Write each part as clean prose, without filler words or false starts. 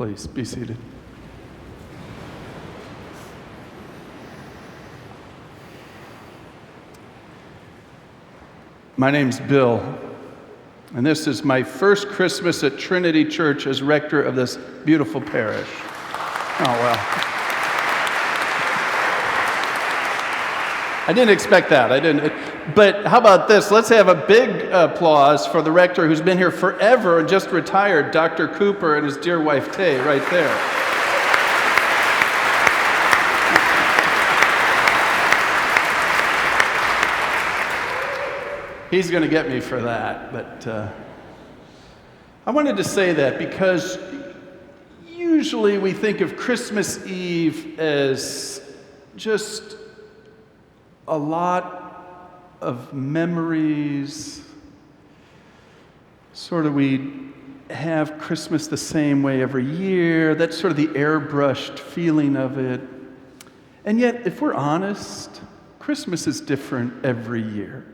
Please be seated. My name's Bill, and this is my first Christmas at Trinity Church as rector of this beautiful parish. Oh, well. I didn't expect that. But how about this? Let's have a big applause for the rector who's been here forever and just retired, Dr. Cooper, and his dear wife, Tay, right there. He's going to get me for that, but I wanted to say that because usually we think of Christmas Eve as just a lot of memories. Sort of we have Christmas the same way every year. That's sort of the airbrushed feeling of it. And yet, if we're honest, Christmas is different every year.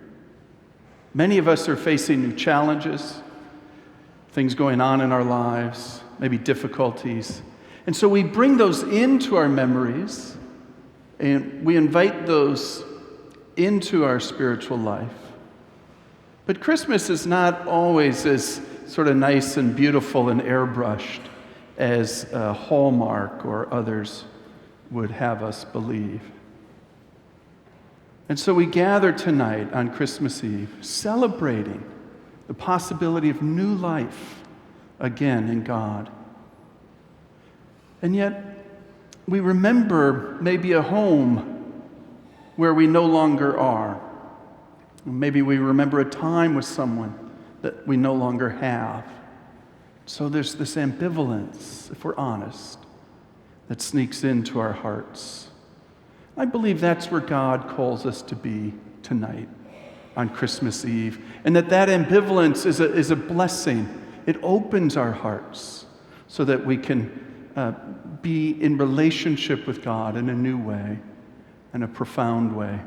Many of us are facing new challenges, things going on in our lives, maybe difficulties. And so we bring those into our memories, and we invite those into our spiritual life. But Christmas is not always as sort of nice and beautiful and airbrushed as Hallmark or others would have us believe. And so we gather tonight on Christmas Eve, celebrating the possibility of new life again in God. And yet, we remember maybe a home where we no longer are. Maybe we remember a time with someone that we no longer have. So there's this ambivalence, if we're honest, that sneaks into our hearts. I believe that's where God calls us to be tonight on Christmas Eve, and that ambivalence is a blessing. It opens our hearts so that we can be in relationship with God in a new way, in a profound way.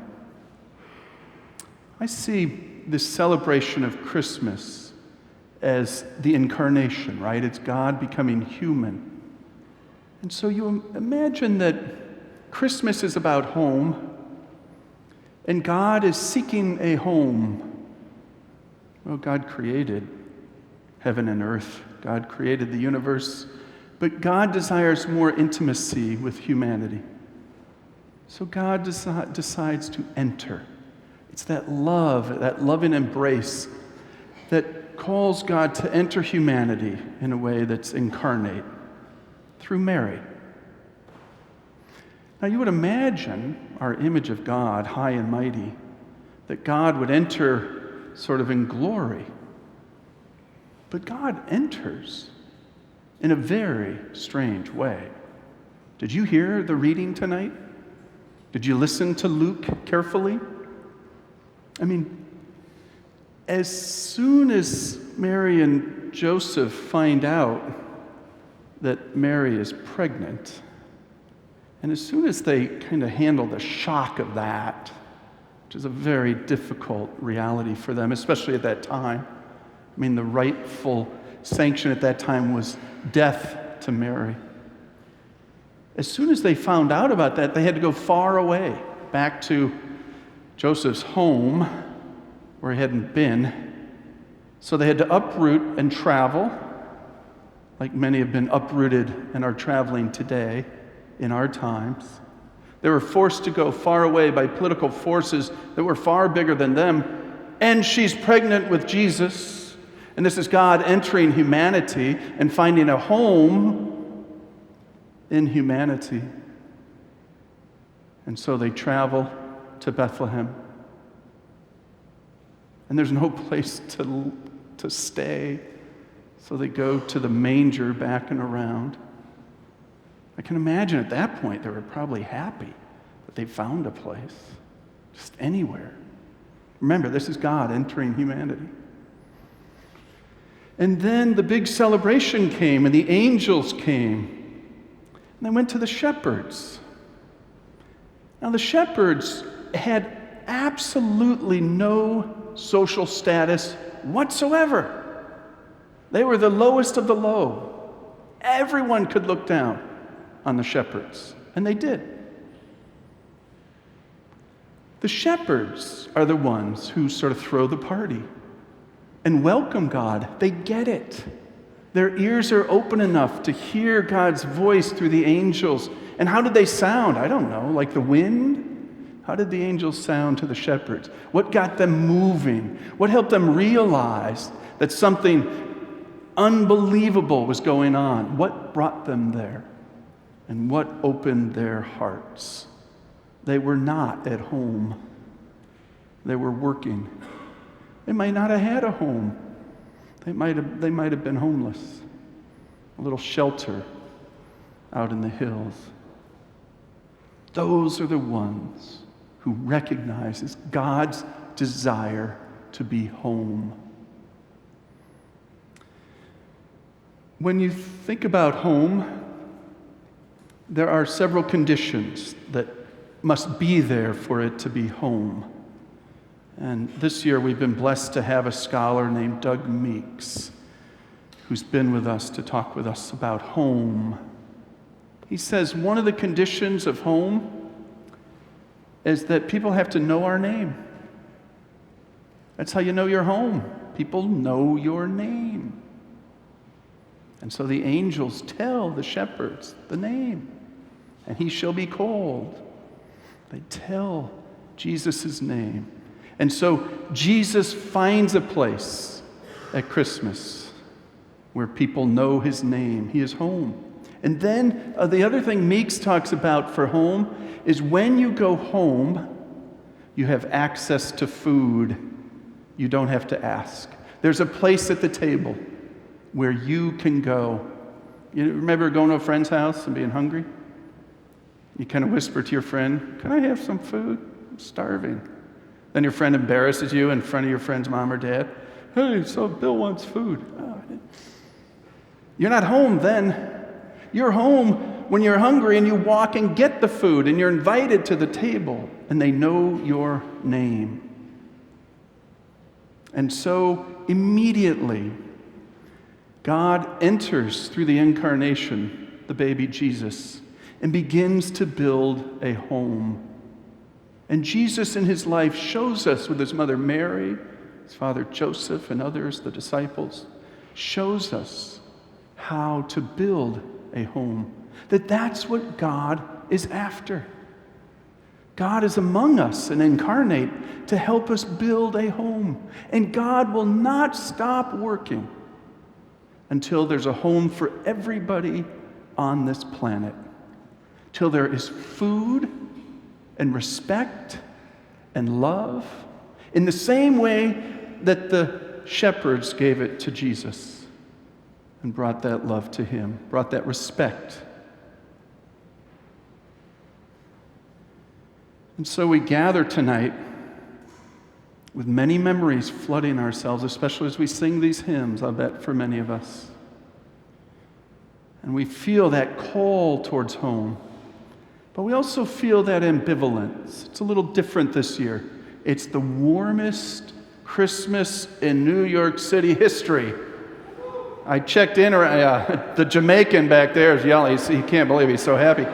I see this celebration of Christmas as the incarnation, right? It's God becoming human. And so you imagine that Christmas is about home, and God is seeking a home. Well, God created heaven and earth. God created the universe, but God desires more intimacy with humanity. So God decides to enter. It's that love, that loving embrace that calls God to enter humanity in a way that's incarnate through Mary. Now, you would imagine our image of God, high and mighty, that God would enter sort of in glory. But God enters in a very strange way. Did you hear the reading tonight? Did you listen to Luke carefully? I mean, as soon as Mary and Joseph find out that Mary is pregnant, and as soon as they kind of handle the shock of that, which is a very difficult reality for them, especially at that time. I mean, the rightful sanction at that time was death to Mary. As soon as they found out about that, they had to go far away, back to Joseph's home, where he hadn't been. So they had to uproot and travel, like many have been uprooted and are traveling today. In our times, they were forced to go far away by political forces that were far bigger than them. And she's pregnant with Jesus. And this is God entering humanity and finding a home in humanity. And so they travel to Bethlehem. And there's no place to stay. So they go to the manger back and around. I can imagine at that point they were probably happy that they found a place, just anywhere. Remember, this is God entering humanity. And then the big celebration came, and the angels came, and they went to the shepherds. Now, the shepherds had absolutely no social status whatsoever. They were the lowest of the low. Everyone could look down on the shepherds, and they did. The shepherds are the ones who sort of throw the party and welcome God. They get it. Their ears are open enough to hear God's voice through the angels. And how did they sound? I don't know, like the wind? How did the angels sound to the shepherds? What got them moving? What helped them realize that something unbelievable was going on? What brought them there? And what opened their hearts? They were not at home. They were working. They might not have had a home. They might have been homeless. A little shelter out in the hills. Those are the ones who recognizes God's desire to be home. When you think about home, there are several conditions that must be there for it to be home. And this year we've been blessed to have a scholar named Doug Meeks who's been with us to talk with us about home. He says one of the conditions of home is that people have to know our name. That's how you know you're home. People know your name. And so the angels tell the shepherds the name, and he shall be called. They tell Jesus' name. And so Jesus finds a place at Christmas where people know his name. He is home. And then the other thing Meeks talks about for home is when you go home, you have access to food. You don't have to ask. There's a place at the table where you can go. You remember going to a friend's house and being hungry? You kind of whisper to your friend, "Can I have some food? I'm starving." Then your friend embarrasses you in front of your friend's mom or dad. "Hey, so Bill wants food." Oh, you're not home then. You're home when you're hungry and you walk and get the food and you're invited to the table and they know your name. And so immediately, God enters through the incarnation, the baby Jesus, and begins to build a home. And Jesus in his life shows us with his mother Mary, his father Joseph, and others, the disciples, shows us how to build a home. That's what God is after. God is among us and incarnate to help us build a home. And God will not stop working until there's a home for everybody on this planet. Till there is food and respect and love in the same way that the shepherds gave it to Jesus and brought that love to him, brought that respect. And so we gather tonight with many memories flooding ourselves, especially as we sing these hymns, I bet, for many of us. And we feel that call towards home. But we also feel that ambivalence. It's a little different this year. It's the warmest Christmas in New York City history. I checked in, the Jamaican back there is yelling. He can't believe he's so happy.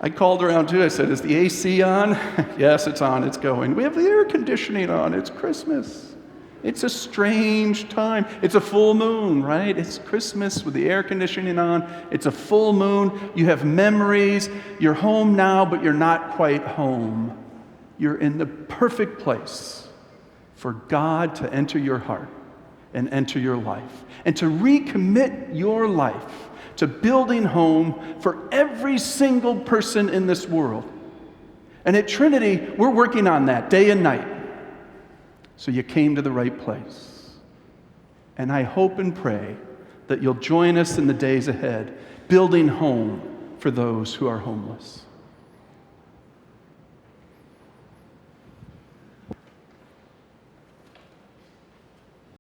I called around too. I said, "Is the AC on?" "Yes, it's on. It's going." "We have the air conditioning on. It's Christmas." It's a strange time. It's a full moon, right? It's Christmas with the air conditioning on. It's a full moon. You have memories. You're home now, but you're not quite home. You're in the perfect place for God to enter your heart and enter your life and to recommit your life to building home for every single person in this world. And at Trinity, we're working on that day and night. So you came to the right place. And I hope and pray that you'll join us in the days ahead, building home for those who are homeless.